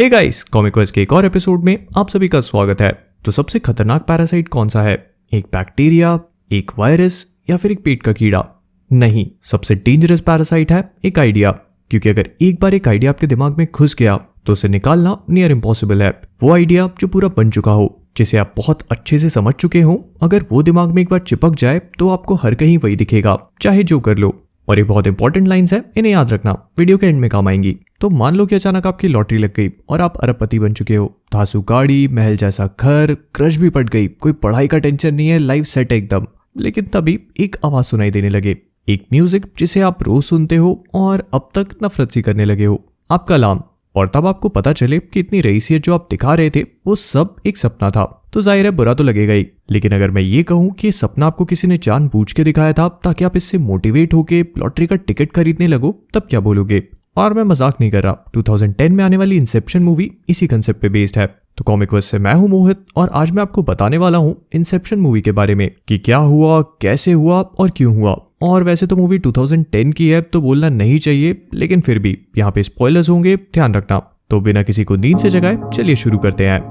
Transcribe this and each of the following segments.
Hey guys, comic quest के एक और एपिसोड में आप सभी का स्वागत है। तो सबसे खतरनाक पैरासाइट कौन सा है? एक बैक्टीरिया, एक वायरस या फिर एक पेट का कीड़ा? नहीं, सबसे डेंजरस पैरासाइट है एक आइडिया। क्योंकि अगर एक बार एक आइडिया आपके दिमाग में घुस गया तो उसे निकालना नियर इम्पॉसिबल है। वो आइडिया जो पूरा बन चुका हो, जिसे आप बहुत अच्छे से समझ चुके हो, अगर वो दिमाग में एक बार चिपक जाए तो आपको हर कहीं वही दिखेगा, चाहे जो कर लो। और ये बहुत इंपॉर्टेंट लाइंस है, इन्हें याद रखना, वीडियो के एंड में काम आएंगी। तो मान लो कि अचानक आपकी लॉटरी लग गई और आप अरबपति बन चुके हो। धांसू गाड़ी, महल जैसा घर, क्रश भी पड़ गई, कोई पढ़ाई का टेंशन नहीं है, लाइफ सेट है एकदम। लेकिन तभी एक आवाज सुनाई देने लगे, एक म्यूजिक जिसे आप रोज सुनते हो और अब तक नफरत सी करने लगे हो, आपका अलार्म। और तब आपको पता चले कि इतनी रईसियत जो आप दिखा रहे थे वो सब एक सपना था। तो जाहिर है बुरा तो लगेगा ही। लेकिन अगर मैं ये कहूं कि सपना आपको किसी ने जानबूझ के दिखाया था ताकि आप इससे मोटिवेट होके लॉटरी का टिकट खरीदने लगो, तब क्या बोलोगे? और मैं मजाक नहीं कर रहा, 2010 में आने वाली इंसेप्शन मूवी इसी कंसेप्ट पे बेस्ड है। तो कॉमिक क्वेस्ट से मैं हूं मोहित और आज मैं आपको बताने वाला हूं इंसेप्शन मूवी के बारे में कि क्या हुआ, कैसे हुआ और क्यों हुआ। और वैसे तो मूवी 2010 की है तो बोलना नहीं चाहिए, लेकिन फिर भी यहाँ पे स्पॉयलर्स होंगे, ध्यान रखना। तो बिना किसी को नींद से जगाए चलिए शुरू करते हैं।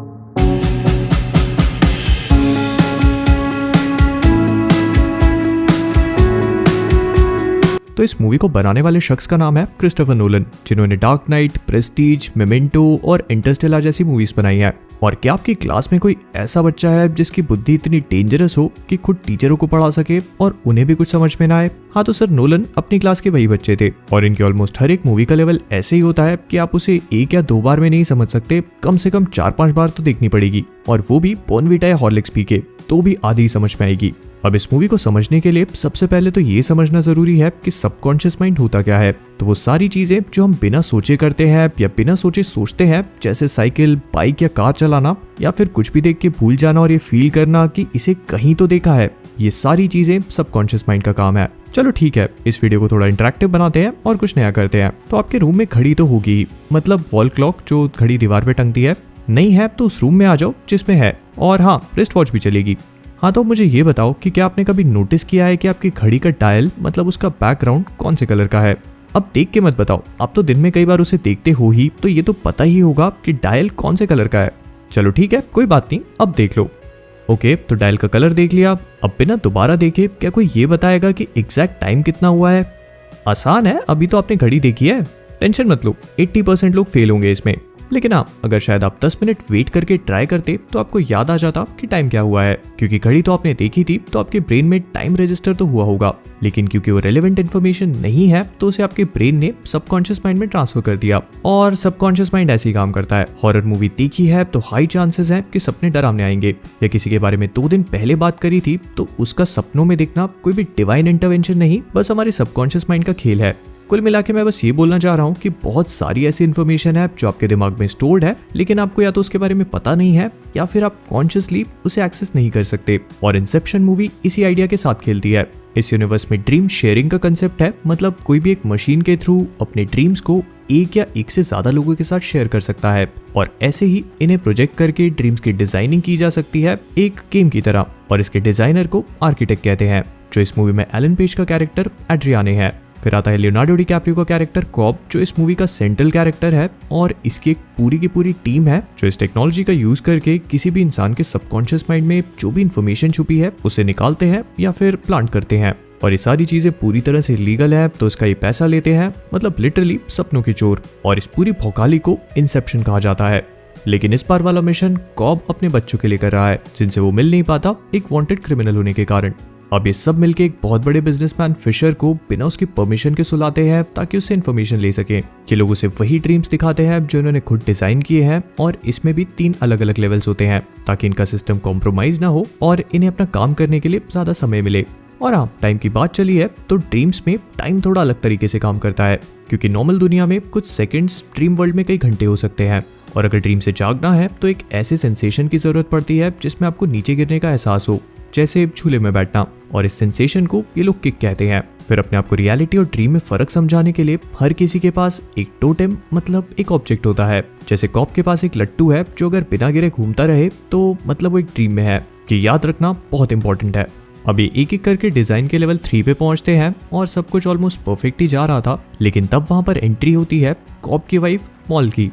तो इस मूवी को बनाने वाले शख्स का नाम है क्रिस्टोफर नोलन, जिन्होंने डार्क नाइट, प्रेस्टीज, मेमेंटो और इंटरस्टेलर जैसी मूवीज बनाई हैं। और क्या आपकी क्लास में कोई ऐसा बच्चा है जिसकी बुद्धि इतनी डेंजरस हो कि खुद टीचरों को पढ़ा सके और उन्हें भी कुछ समझ में ना आए? हाँ, तो सर नोलन अपनी क्लास के वही बच्चे थे। और इनकी ऑलमोस्ट हर एक मूवी का लेवल ऐसे ही होता है कि आप उसे एक या दो बार में नहीं समझ सकते, कम से कम 4-5 बार तो देखनी पड़ेगी। और वो भी बॉर्नवीटा या हॉर्लिक्स पी के, तो भी आधी समझ में आएगी। अब इस मूवी को समझने के लिए सबसे पहले तो ये समझना जरूरी है कि सबकॉन्शियस माइंड होता क्या है। तो वो सारी चीजें जो हम बिना सोचे करते हैं या बिना सोचे सोचते हैं, जैसे साइकिल, बाइक या कार चलाना, या फिर कुछ भी देख के भूल जाना और ये फील करना कि इसे कहीं तो देखा है, ये सारी चीजें सबकॉन्शियस माइंड का काम है। चलो ठीक है, इस वीडियो को थोड़ा इंटरेक्टिव बनाते हैं और कुछ नया करते हैं। तो आपके रूम में घड़ी तो होगी, मतलब वॉल क्लॉक जो घड़ी दीवार पे टंगती है। नहीं है तो उस रूम में आ जाओ जिसमें है, और हाँ, रिस्ट वॉच भी चलेगी। हाँ, तो मुझे ये बताओ कि क्या आपने कभी नोटिस किया है कि आपकी घड़ी का डायल, मतलब उसका बैकग्राउंड कौन से कलर का है? अब देख के मत बताओ, आप तो दिन में कई बार उसे देखते हो ही, तो ये तो पता ही होगा कि डायल कौन से कलर का है। चलो ठीक है, कोई बात नहीं, अब देख लो। ओके, तो डायल का कलर देख लिया। अब बिना दोबारा देखे क्या कोई ये बताएगा कि एग्जैक्ट टाइम कितना हुआ है? आसान है, अभी तो आपने घड़ी देखी है, टेंशन मत लो, 80% लोग फेल होंगे इसमें। लेकिन हाँ, अगर शायद आप 10 मिनट वेट करके ट्राई करते तो आपको याद आ जाता कि टाइम क्या हुआ है। क्योंकि घड़ी तो आपने देखी थी तो आपके ब्रेन में टाइम रजिस्टर तो हुआ होगा, लेकिन क्योंकि वो रेलेवेंट इन्फॉर्मेशन नहीं है तो उसे आपके ब्रेन ने सबकॉन्शियस माइंड में ट्रांसफर कर दिया। और सबकॉन्शियस माइंड ऐसे ही काम करता है। हॉरर मूवी देखी है तो हाई चांसेस है कि सपने डरावने आएंगे, या किसी के बारे में 2 दिन पहले बात करी थी तो उसका सपनों में दिखना कोई भी डिवाइन इंटरवेंशन नहीं, बस हमारे सबकॉन्शियस माइंड का खेल है। कुल मिला के मैं बस ये बोलना चाह रहा हूँ कि बहुत सारी ऐसी इन्फॉर्मेशन है जो आपके दिमाग में स्टोर्ड है, लेकिन आपको या तो उसके बारे में पता नहीं है या फिर आप कॉन्शियसली उसे एक्सेस नहीं कर सकते। और इंसेप्शन मूवी इसी आइडिया के साथ खेलती है। इस यूनिवर्स में ड्रीम शेयरिंग का कंसेप्ट है, मतलब कोई भी एक मशीन के थ्रू अपने ड्रीम्स को एक या एक से ज्यादा लोगों के साथ शेयर कर सकता है। और ऐसे ही इन्हें प्रोजेक्ट करके ड्रीम्स की डिजाइनिंग की जा सकती है, एक गेम की तरह। और इसके डिजाइनर को आर्किटेक्ट कहते हैं, जो इस मूवी में एलन पेज का कैरेक्टर एड्रियाने है। फिर आता है लियोनार्डो डिकैप्रियो का कैरेक्टर कॉब, जो इस मूवी का सेंट्रल कैरेक्टर है। और इसकी एक पूरी की पूरी टीम है जो इस टेक्नोलॉजी का यूज करके किसी भी इंसान के सबकॉन्शियस माइंड में जो भी इंफॉर्मेशन छुपी है उसे निकालते हैं या फिर प्लांट करते हैं। और ये सारी चीजें पूरी तरह से लीगल है, तो इसका ये पैसा लेते हैं, मतलब लिटरली सपनों के चोर। और इस पूरी भौकाली को इंसेप्शन कहा जाता है। लेकिन इस बार वाला मिशन कॉब अपने बच्चों के लिए कर रहा है, जिनसे वो मिल नहीं पाता एक वांटेड क्रिमिनल होने के कारण। अब ये सब मिलके एक बहुत बड़े बिजनेसमैन फिशर को बिना उसकी परमिशन के सुलाते हैं ताकि उससे इन्फॉर्मेशन ले सके। ये लोग उसे वही ड्रीम्स दिखाते हैं जो इन्होंने खुद डिजाइन किए हैं, और इसमें भी 3 अलग अलग लेवल्स होते हैं ताकि इनका सिस्टम कॉम्प्रोमाइज ना हो और इन्हें अपना काम करने के लिए ज्यादा समय मिले। और हाँ, टाइम की बात चली है तो ड्रीम्स में टाइम थोड़ा अलग तरीके से काम करता है, क्योंकि नॉर्मल दुनिया में कुछ सेकंड्स ड्रीम वर्ल्ड में कई घंटे हो सकते हैं। और अगर ड्रीम से जागना है तो एक ऐसे सेंसेशन की जरूरत पड़ती है जिसमें आपको नीचे गिरने का एहसास हो, जैसे झूले में बैठना। और इस सेंसेशन को ये लोग किक कहते हैं। फिर अपने आप को रियलिटी और ड्रीम में फर्क समझाने के लिए हर किसी के पास एक टोटेम, मतलब एक ऑब्जेक्ट होता है। जैसे कॉप के पास एक लट्टू है जो अगर बिना गिरे घूमता रहे तो मतलब वो एक ड्रीम में है। ये याद रखना बहुत इंपॉर्टेंट है। अभी एक एक करके डिजाइन के लेवल 3 पे पहुंचते हैं और सब कुछ ऑलमोस्ट परफेक्ट ही जा रहा था, लेकिन तब वहां पर एंट्री होती है कॉप की वाइफ मॉल की।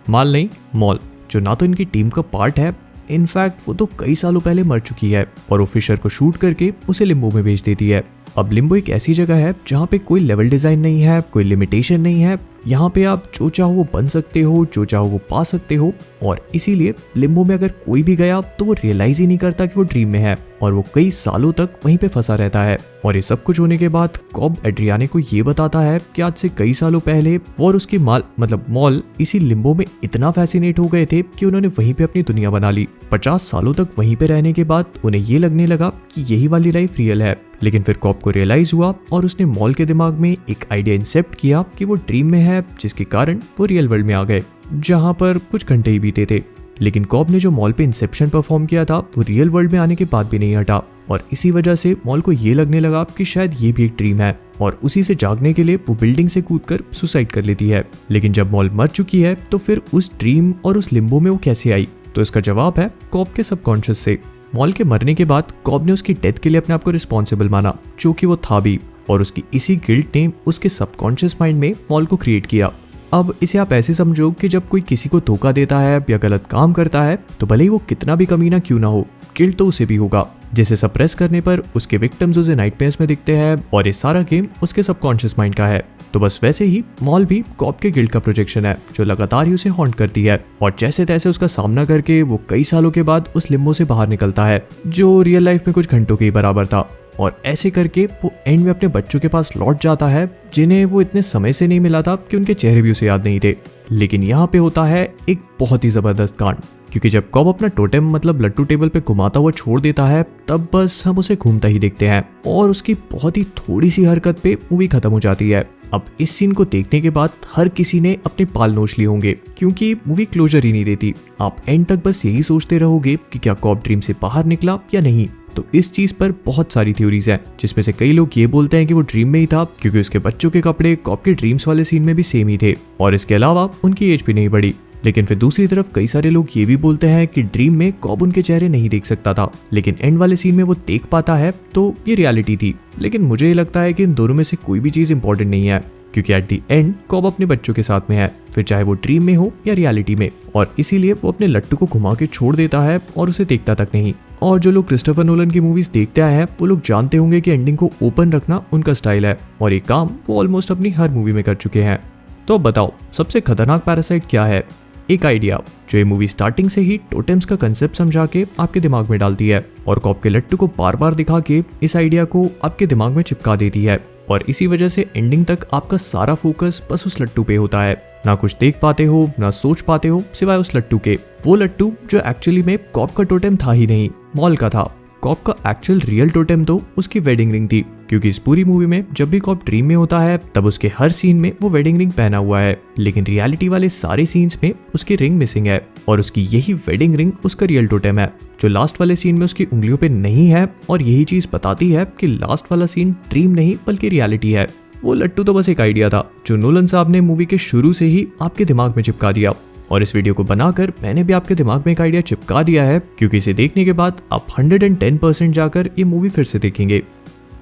माल नहीं, मॉल, जो ना तो इनकी टीम का पार्ट है, इनफैक्ट वो तो कई सालों पहले मर चुकी है और वो फिशर को शूट करके उसे लिम्बो में भेज देती है। अब लिम्बो एक ऐसी जगह है जहाँ पे कोई लेवल डिजाइन नहीं है, कोई लिमिटेशन नहीं है। यहाँ पे आप जो चाहो वो बन सकते हो, जो चाहो वो पा सकते हो, और इसीलिए लिम्बो में अगर कोई भी गया तो वो रियलाइज ही नहीं करता कि वो ड्रीम में है और वो कई सालों तक वहीं पे फंसा रहता है। और ये सब कुछ होने के बाद कॉब एड्रियाने को ये बताता है कि आज से कई सालों पहले वो और उसकी मॉल इसी लिम्बो में इतना फैसिनेट हो गए थे कि उन्होंने वहीं पे अपनी दुनिया बना ली। 50 सालों तक वहीं पे रहने के बाद उन्हें ये लगने लगा कि यही वाली लाइफ रियल है। लेकिन फिर कॉब को रियलाइज हुआ और उसने मॉल के दिमाग में एक आइडिया इंसेप्ट किया कि वो ड्रीम में है, जिसके कारण वो रियल वर्ल्ड में आ गए, जहां पर कुछ घंटे ही बीते थे। लेकिन कॉब ने जो मॉल पे इंसेप्शन परफॉर्म किया था वो रियल वर्ल्ड में आने के बाद भी नहीं हटा, और इसी वजह से मॉल को ये लगने लगा कि शायद ये भी एक ड्रीम है, और उसी से जागने के लिए वो बिल्डिंग से कूदकर सुसाइड कर लेती है। लेकिन जब मॉल मर चुकी है तो फिर उस ड्रीम और उस लिम्बो में वो कैसे आई? तो इसका जवाब है कॉब के सबकॉन्शियस से। मॉल के मरने के बाद कॉब ने उसकी डेथ के लिए अपने आप को रिस्पॉन्सिबल माना, जो कि वो था भी, और उसकी इसी गिल्ट ने उसके सबकॉन्शियस माइंड में मॉल को क्रिएट किया। अब इसे आप ऐसे समझो कि जब कोई किसी को धोखा देता है या गलत काम करता है तो भले ही वो कितना भी कमीना क्यों ना हो, गिल्ट तो उसे भी होगा, जिसे सप्रेस करने पर उसके विक्टिम्स उसे नाइटमेयर्स में दिखते हैं, और ये सारा गेम उसके सबकॉन्शियस माइंड का है। तो बस वैसे ही मॉल भी कॉब के गिल्ट का प्रोजेक्शन है, जो लगातार ही उसे हॉन्ट करती है, और जैसे तैसे उसका सामना करके वो कई सालों के बाद उस लिम्बो से बाहर निकलता है, जो रियल लाइफ में कुछ घंटों के ही बराबर था। और ऐसे करके वो एंड में अपने बच्चों के पास लौट जाता है, जिन्हें वो इतने समय से नहीं मिला था कि उनके चेहरे भी उसे याद नहीं थे। लेकिन यहाँ पे होता है एक बहुत ही जबरदस्त कांड, क्योंकि जब कॉब अपना टोटेम लट्टू टेबल पे घुमाता हुआ छोड़ देता है, तब बस हम उसे घूमता ही देखते हैं, और उसकी बहुत ही थोड़ी सी हरकत पे मूवी खत्म हो जाती है। अब इस सीन को देखने के बाद हर किसी ने अपने पाल नोच लिए होंगे, क्योंकि मूवी क्लोजर ही नहीं देती। आप एंड तक बस यही सोचते रहोगे कि क्या कॉब ड्रीम से बाहर निकला या नहीं। तो इस चीज पर बहुत सारी थ्योरीज हैं, जिसमें से कई लोग ये बोलते हैं कि वो ड्रीम में ही था, क्योंकि उसके बच्चों के कपड़े कॉब के ड्रीम्स वाले सीन में भी सेम ही थे, और इसके अलावा उनकी एज भी नहीं बढ़ी। लेकिन फिर दूसरी तरफ कई सारे लोग ये भी बोलते हैं कि ड्रीम में कॉब उनके चेहरे नहीं देख सकता था, लेकिन एंड वाले सीन में वो देख पाता है, तो ये रियलिटी थी। लेकिन मुझे ये लगता है कि इन दोनों में से कोई भी चीज इंपॉर्टेंट नहीं है, क्योंकि एट दी एंड कॉब अपने बच्चों के साथ में है, फिर चाहे वो ड्रीम में हो या रियलिटी में, और इसीलिए वो अपने लट्टू को घुमा के छोड़ देता है और उसे देखता तक नहीं। और जो लोग क्रिस्टोफर नोलन की मूवीज देखते आए हैं वो लोग जानते होंगे कि एंडिंग को ओपन रखना उनका स्टाइल है, और ये काम वो ऑलमोस्ट अपनी हर मूवी में कर चुके हैं। तो अब बताओ, सबसे खतरनाक पैरासाइट क्या है? एक आइडिया जो ये मूवी स्टार्टिंग से ही टोटेम्स का कंसेप्ट समझा के आपके दिमाग में डालती है, और कॉब के लट्टू को बार बार दिखा के इस आइडिया को आपके दिमाग में चिपका देती है, और इसी वजह से एंडिंग तक आपका सारा फोकस बस उस लट्टू पे होता है। ना कुछ देख पाते हो, ना सोच पाते हो, सिवाय उस लट्टू के। वो लट्टू जो एक्चुअली में कॉब का टोटेम था ही नहीं, मॉल का था। कॉब का एक्चुअल रियल टोटेम तो उसकी वेडिंग रिंग थी, क्योंकि इस पूरी मूवी में जब भी कॉब ड्रीम में होता है तब उसके हर सीन में वो वेडिंग रिंग पहना हुआ है, लेकिन रियलिटी वाले सारे सीन्स में उसकी रिंग मिसिंग है, और उसकी यही वेडिंग रिंग उसका रियल टोटेम है, जो लास्ट वाले सीन में उसकी उंगलियों पे नहीं है। और यही चीज बताती है कि लास्ट वाला सीन ड्रीम नहीं बल्कि रियलिटी है। वो लट्टू तो बस एक आइडिया था जो नोलन साहब ने मूवी के शुरू से ही आपके दिमाग में चिपका दिया, और इस वीडियो को बनाकर मैंने भी आपके दिमाग में एक आइडिया चिपका दिया है, क्योंकि इसे देखने के बाद आप 110% जाकर ये मूवी फिर से देखेंगे।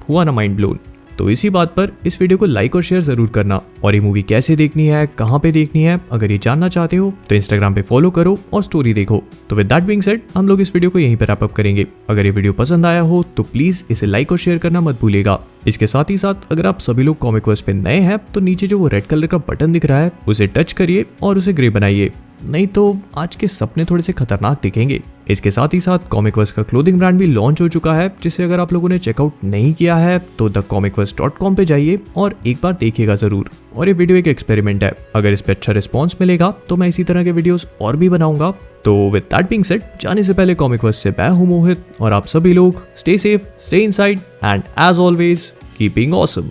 हुआ ना माइंड ब्लोन? तो इसी बात पर इस वीडियो को लाइक और शेयर जरूर करना, और ये मूवी कैसे देखनी है, कहाँ पे देखनी है, अगर ये जानना चाहते हो तो इंस्टाग्राम पे फॉलो करो और स्टोरी देखो। तो विद दैट बीइंग सेड, हम लोग इस वीडियो को यहीं पर रैप अप करेंगे। अगर ये वीडियो पसंद आया हो तो प्लीज इसे लाइक और शेयर करना मत भूलिएगा। इसके साथ ही साथ अगर आप सभी लोग कॉमिक वर्स पे नए हैं तो नीचे जो वो रेड कलर का बटन दिख रहा है उसे टच करिए और उसे ग्रे बनाइए, नहीं तो आज के सपने थोड़े से खतरनाक दिखेंगे। इसके साथ ही साथ कॉमिक वर्स का क्लोथिंग ब्रांड भी लॉन्च हो चुका है, जिसे अगर आप लोगों ने चेकआउट नहीं किया है तो thecomicverse.com पे जाइए और एक बार देखिएगा जरूर। और ये वीडियो एक एक्सपेरिमेंट है, अगर इस पे अच्छा रिस्पॉन्स मिलेगा तो मैं इसी तरह के वीडियोस और भी बनाऊंगा। तो विद दैट बीइंग सेड, जाने से पहले कॉमिक वर्स से मैं हूं मोहित, और आप सभी लोग stay safe, stay inside, and as always keeping awesome.